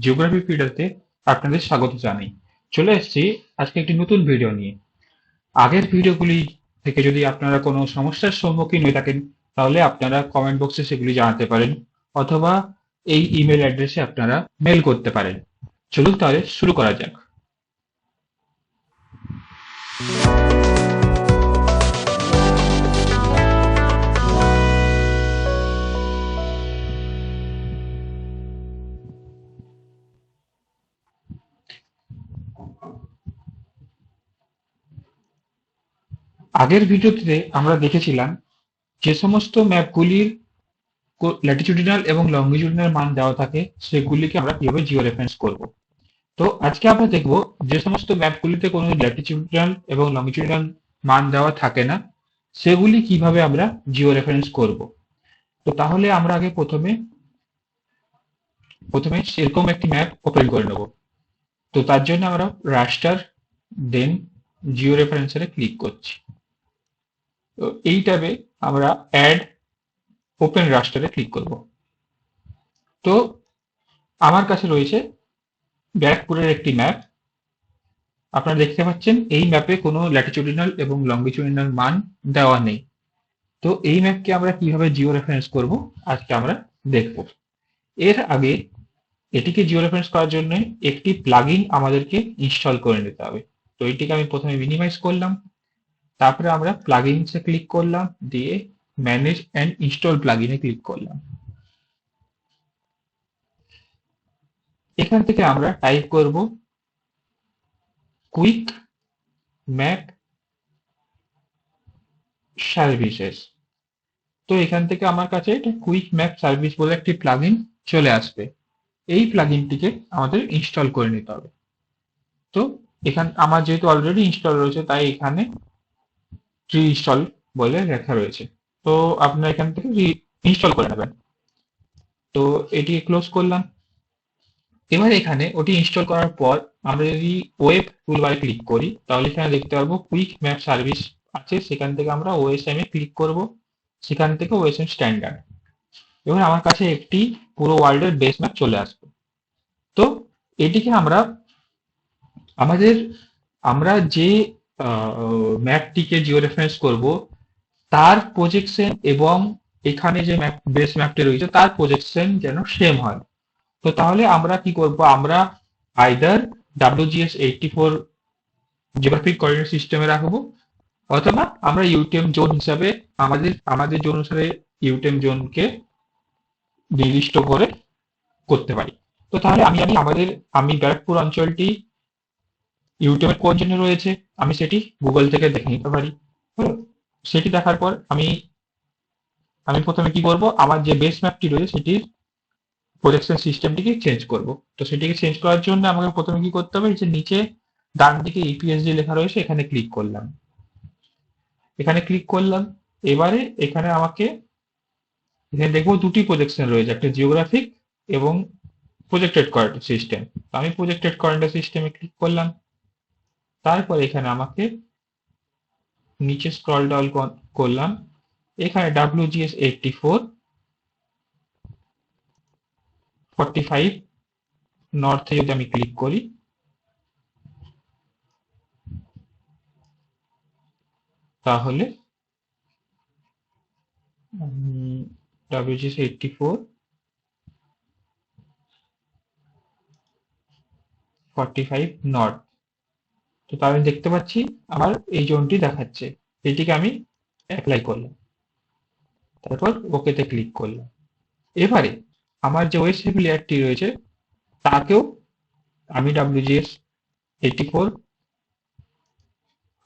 Geography ফিডারতে আপনাদের স্বাগত জানাই। চলে এসেছি আজকে একটি নতুন ভিডিও নিয়ে। আগের ভিডিওগুলি থেকে যদি আপনারা কোনো সমস্যার সম্মুখীন হয়ে থাকেন তাহলে আপনারা কমেন্ট বক্সে সেগুলি জানাতে পারেন, অথবা এই ইমেল অ্যাড্রেসে আপনারা মেল করতে পারেন। চলুন তাহলে শুরু করা যাক। আগের ভিডিওতে আমরা দেখেছিলাম যে সমস্ত ম্যাপগুলির ল্যাটিটিউডিনাল এবং লংগিটিউডিনাল মান দেওয়া থাকে সেগুলিকে আমরা কিভাবে জিও রেফারেন্স করব। তো আজকে আমরা দেখব যে সমস্ত ম্যাপগুলিতে কোনো ল্যাটিটিউডিনাল এবং লংগিটিউডিনাল মান দেওয়া থাকে না সেগুলি কিভাবে আমরা জিও রেফারেন্স করব। তো তাহলে আমরা আগে প্রথমে সেরকম একটি ম্যাপ ওপেন করে নেব। তো তার জন্য আমরা রাস্টার দেন জিও রেফারেন্সারে ক্লিক করছি। তো এই ট্যাবে আমরা অ্যাড ওপেন রাস্টারে ক্লিক করব। তো আমার কাছে রয়েছে ব্যারাকপুরের একটি ম্যাপ। আপনারা দেখতে পাচ্ছেন এই ম্যাপে কোনো ল্যাটিটিউডিনাল এবং লংগিটিউডিনাল মান দেওয়া নেই। তো এই ম্যাপকে আমরা কিভাবে জিও রেফারেন্স করব আজকে আমরা দেখব। এর আগে এটিকে জিও রেফারেন্স করার জন্য একটি প্লাগইন আমাদেরকে ইনস্টল করে নিতে হবে। তো এটিকে আমি প্রথমে মিনিমাইজ করলাম, তারপরে আমরা প্লাগইনসে ক্লিক করলাম, দিয়ে ম্যানেজ অ্যান্ড ইনস্টল প্লাগইনে ক্লিক করলাম। এখান থেকে আমরা টাইপ করব কুইক ম্যাপ সার্ভিসেস। তো এখান থেকে আমার কাছে এটা কুইক ম্যাপ সার্ভিস বলে একটি প্লাগইন চলে আসবে। এই প্লাগইনটিকে আমাদের ইনস্টল করে নিতে হবে। তো আমার যেহেতু অলরেডি ইনস্টল রয়েছে তাই এখানে প্রি ইনস্টল বলে লেখা রয়েছে। তো আপনারা এখান থেকে ইনস্টল করে নেবেন। তো এটি ক্লোজ করলাম। এবার এখানে ওটি ইনস্টল করার পর আমরা যদি ওয়েব টুলবারে ক্লিক করি তাহলে এখানে দেখতে পারবো কুইক ম্যাপ সার্ভিস আছে। সেখান থেকে আমরা ওএসএম এ ক্লিক করব, সেখান থেকে ওএসএম স্ট্যান্ডার্ড। এবার আমার কাছে একটি পুরো ওয়ার্ল্ডের বেস ম্যাপ চলে আসবে। তো এটিকে আমরা যে ম্যাপটিকে জিও রেফারেন্স করব তার প্রজেকশন এবং এখানে যে বেস ম্যাপটি রয়েছে তার প্রজেকশন যেন সেম হয়। তো তাহলে আমরা কি করব, আমরা আইদার WGS 84 জিওগ্রাফিক কোঅর্ডিনেট সিস্টেমে রাখবো, অথবা আমরা ইউটিএম জোন হিসাবে আমাদের জোন অনুসারে ইউটিএম জোনকে নির্দিষ্ট করে করতে পারি। তো তাহলে আমি ব্যারাকপুর অঞ্চলটি ইউটিউবের কোন জন্য রয়েছে আমি সেটি গুগল থেকে দেখে নিতে পারি। সেটি দেখার পর আমি প্রথমে কি করব, আমার যে বেস ম্যাপটি রয়েছে সেটির প্রজেকশন সিস্টেমটিকে চেঞ্জ করব। তো সেটিকে চেঞ্জ করার জন্য আমাকে প্রথমে কি করতে হবে, যে নিচে ডান দিকে ইপিএসডি লেখা রয়েছে এখানে ক্লিক করলাম। এবারে এখানে দেখবো দুটি প্রজেকশন রয়েছে, একটা জিওগ্রাফিক এবং প্রজেক্টেড কোঅর্ডিনেট সিস্টেম। আমি প্রজেক্টেড কোঅর্ডিনেট সিস্টেমে ক্লিক করলাম। তারপর এখানে আমাকে নিচে স্ক্রল ডাউন করলাম, এখানে WGS 84 45 নর্থে যদি আমি ক্লিক করি তাহলে WGS 84 45 নর্থ। তো তাহলে দেখতে পাচ্ছি আমার এই জোনটি দেখাচ্ছে। এটিকে আমি অ্যাপ্লাই করলাম, তারপর ওকেতে ক্লিক করলাম। এবারে আমার যে ওয়েস্ট লেয়ারটি রয়েছে তাকেও আমি WGS 84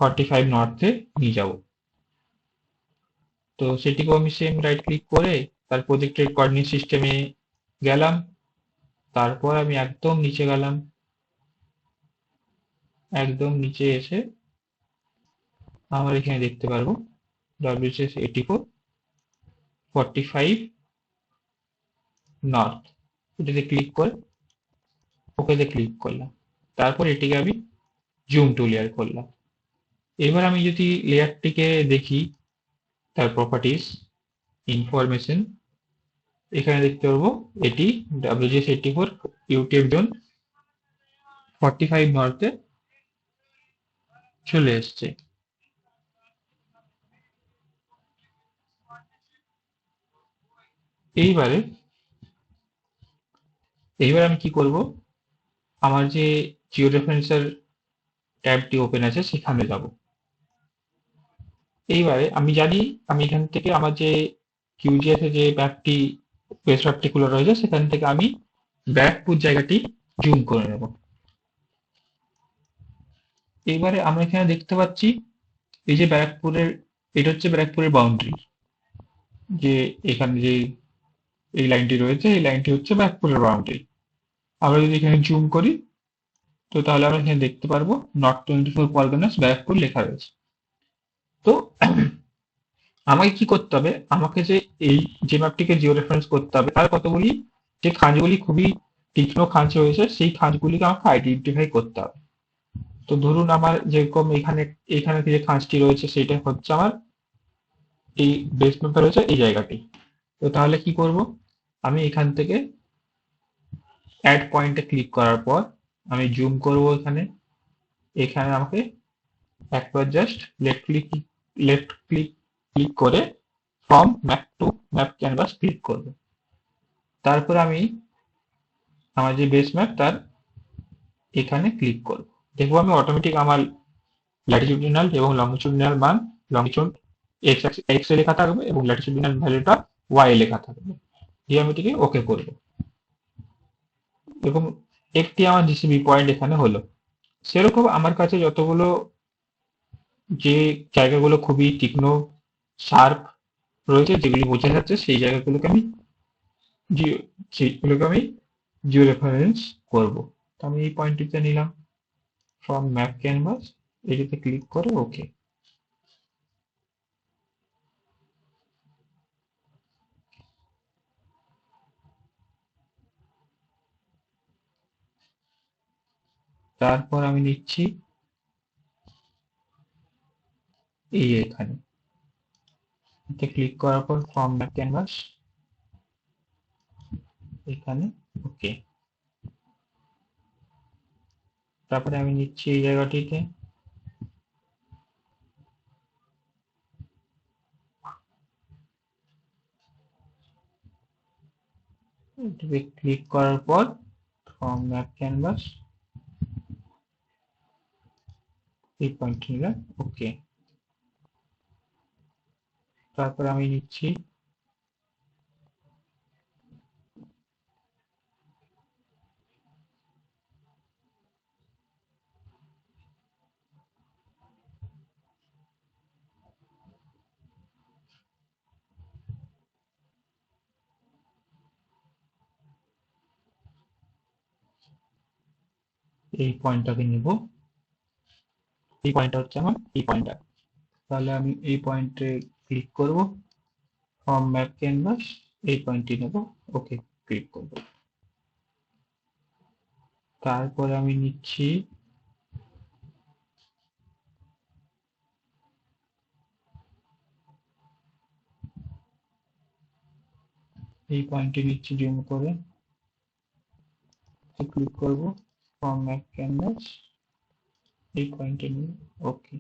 45 নর্থে নিয়ে যাব। তো সেটিকেও আমি সেম রাইট ক্লিক করে তার প্রজেক্টেড কোঅর্ডিনেট সিস্টেমে গেলাম। তারপর আমি একদম নিচে গেলাম, একদম নিচে এসে আমরা এখানে দেখতে পারবো WGS 84 45 নর্থ। এটিতে ক্লিক করে ওকেতে ক্লিক করলাম। তারপর এটিকে আমি জুম টু লেয়ার করলাম। এবার আমি যদি লেয়ারটিকে দেখি, তার প্রপার্টিজ, ইনফরমেশন, এখানে দেখতে পারবো এটি WGS 84 ইউটিউব জোন 45 নর্থে চলে এসছে। এইবারে আমি কি করব, আমার যে জিও রেফারেন্সের ট্যাবটি ওপেন আছে সেখানে যাব। এইবারে আমি জানি আমি এখান থেকে আমার যে কিউজিএস এর যে ম্যাপটি বেস ম্যাপটি খোলা রয়েছে সেখান থেকে আমি ব্যারাকপুর জায়গাটি জুম করে নেব। এইবারে আমরা এখানে দেখতে পাচ্ছি এই যে ব্যারাকপুরের, এটা হচ্ছে ব্যারাকপুরের বাউন্ডারি, যে এখানে যে এই লাইনটি রয়েছে এই লাইনটি হচ্ছে ব্যারাকপুরের বাউন্ডারি। আমরা যদি এখানে জুম করি তো তাহলে আমরা এখানে দেখতে পারবো নর্থ 24 পরগনাস ব্যারাকপুর লেখা রয়েছে। তো আমাকে কি করতে হবে, আমাকে যে এই যে ম্যাপটিকে জিও রেফারেন্স করতে হবে তার কতগুলি যে খাঁজগুলি খুবই তীক্ষ্ণ খাঁজ রয়েছে সেই খাঁজগুলিকে আমাকে আইডেন্টিফাই করতে হবে। তো ধরুন আমার যেরকম এখানে এখানে যে খাঁজটি রয়েছে সেটা হচ্ছে আমার এই বেস ম্যাপটা রয়েছে এই জায়গাটি। তো তাহলে কি করব, আমি এখান থেকে অ্যাড পয়েন্টে ক্লিক করার পর আমি জুম করব এখানে। এখানে আমাকে একবার জাস্ট লেফট ক্লিক ক্লিক করে from map to map canvas click করব। তারপর আমি আমার যে বেস ম্যাপ তার এখানে ক্লিক করব। দেখবো আমি অটোমেটিক আমার ল্যাটিটিউডিনাল এবং লংজিটিউডিনাল মান, লংজিটিউড এক্স এ লেখা থাকবে এবং ল্যাটিটিউডিনাল ভ্যালুটা ওয়াই এ লেখা থাকবে। দিয়ে আমি এটিকে ওকে করব এবং একটি আমার জিসিবি পয়েন্ট এখানে হলো। সেরকম আমার কাছে যতগুলো যে জায়গাগুলো খুবই তীক্ষ্ণ শার্প রয়েছে যেগুলি বোঝা যাচ্ছে সেই জায়গাগুলোকে আমি জিও সেগুলোকে আমি জিও রেফারেন্স করব। তো আমি এই পয়েন্টটিতে নিলাম ফ্রম ম্যাপ ক্যানভাস, এটিতে ক্লিক করে ওকে। তারপর আমি নিচ্ছি এই এখানে, এতে ক্লিক করার পর ফ্রম ম্যাপ ক্যানভাস এখানে ওকে। তারপরে আমি নিচ্ছি এই জায়গাটিতে, এটিতে ক্লিক করার পর ফ্রম ম্যাপ ক্যানভাস এই পয়েন্ট নিলাম ওকে। তারপর আমি নিচ্ছি এই পয়েন্টটাকে নিব, এই পয়েন্টটা হচ্ছে আমার এই পয়েন্টটা। তাহলে আমি এই পয়েন্টে ক্লিক করব ফ্রম ম্যাপ ক্যানভাস, এই পয়েন্টটি নেব ওকে ক্লিক করব। তারপরে আমি নিচ্ছি এই পয়েন্টটি নিচ্ছি জুম করে, ক্লিক করব ফ্রম ম্যাপ ক্যানভাস এই পয়েন্টে নিয়ে ওকে।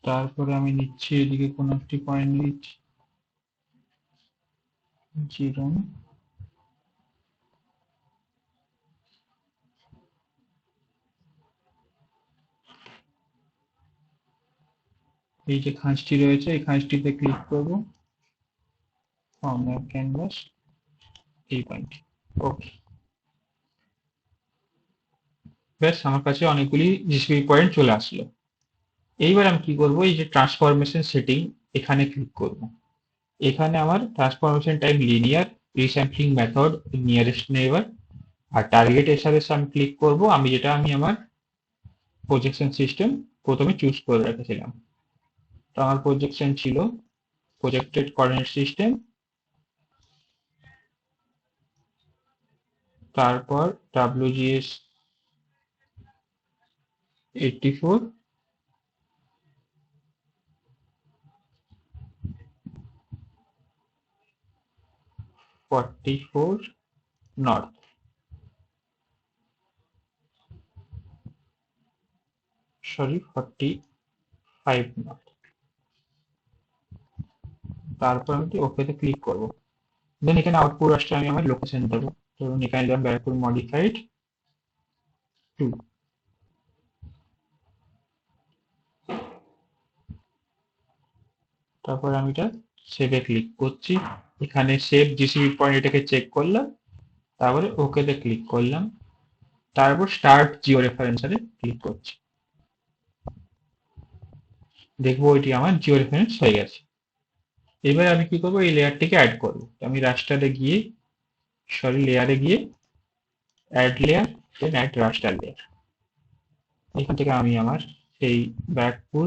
তারপরে আমি নিচ্ছি এদিকে কোনো একটি পয়েন্ট নিচ্ছি 0, এই যে খাঁজটি রয়েছে এই খাঁজটিতে ক্লিক করব ফ্রম ম্যাপ ক্যানভাস এই পয়েন্ট ওকে। ব্যাস আমার কাছে অনেকগুলি জিসিবি পয়েন্ট চলে আসলো। এইবার আমি কি করব, এই যে ট্রান্সফরমেশন সেটিং এখানে ক্লিক করব। এখানে আমার transformation type linear, resampling method, nearest neighbour আর টার্গেট এসআরএস আমি ক্লিক করব। আমি আমার প্রজেকশন সিস্টেম প্রথমে চুজ করে রেখেছিলাম। তো আমার প্রজেকশন ছিল প্রজেক্টেড কোঅর্ডিনেট সিস্টেম, তারপর WGS 84 44 নর্থ, সরি 45 নর্থ। তারপর আমি ওকেতে ক্লিক করব। দেন এখানে আউটপুট আসলে আমি আমার লোকেশন দেবো, ধরুন এখানে দিলাম ব্যারাকপুর মডিফাইড 2। তারপর আমি এটা সেভে ক্লিক করছি। এখানে সেভ জিসিবি পয়েন্ট এটাকে চেক করলাম, তারপরে ওকেতে ক্লিক করলাম, তারপর স্টার্ট জিও রেফারেন্সারে ক্লিক করছি। দেখবো এটি আমার জিও রেফারেন্স হয়ে গেছে। এবার আমি কি করবো, এই লেয়ারটিকে অ্যাড করবো। আমি রাস্টারে গিয়ে, লেয়ারে গিয়ে অ্যাড লেয়ার, দেন অ্যাড রাস্টার লেয়ার। এখান থেকে আমি আমার সেই ব্যাকপুল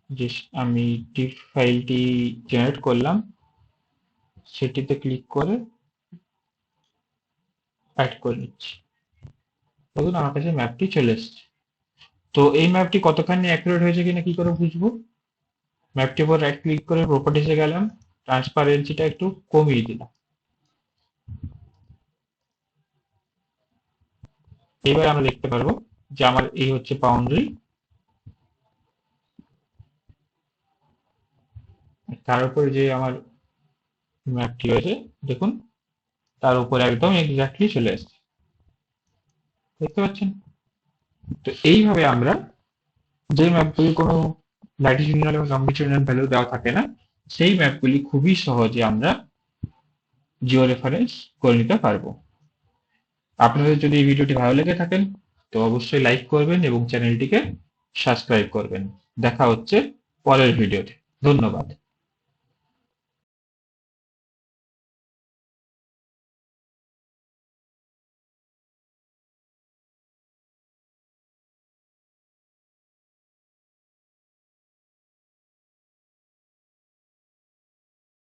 যে আমি টিপ ফাইলটি জেনারেট করলাম সেটিতে ক্লিক করে অ্যাড করে নিচ্ছি। দেখুন আমার কাছে ম্যাপটি চলে এসেছে। তো এই ম্যাপটি কতখানি অ্যাকুরেট হয়েছে কিনা কি করে বুঝবো? ম্যাপটির উপর রাইট ক্লিক করে প্রপার্টিসে গেলাম, ট্রান্সপারেন্সিটা একটু কমিয়ে দিলাম। এবার আমরা দেখতে পারবো যে আমার এই হচ্ছে বাউন্ডারি, তার উপরে যে আমার ম্যাপটি রয়েছে দেখুন তার উপরে একদম এক্স্যাক্টলি চলে এসেছে, দেখতে পাচ্ছেন? তো এইভাবে আমরা যে ম্যাপগুলি কোনো ল্যাটিটিউডিনাল এবং লংগিটিউডিনাল ভ্যালু দেওয়া থাকে না, সেই ম্যাপগুলি খুবই সহজে আমরা জিও রেফারেন্স করে নিতে পারবো। আপনাদের যদি এই ভিডিওটি ভালো লেগে থাকেন তো অবশ্যই লাইক করবেন এবং চ্যানেলটিকে সাবস্ক্রাইব করবেন। দেখা হচ্ছে পরের ভিডিওতে। ধন্যবাদ।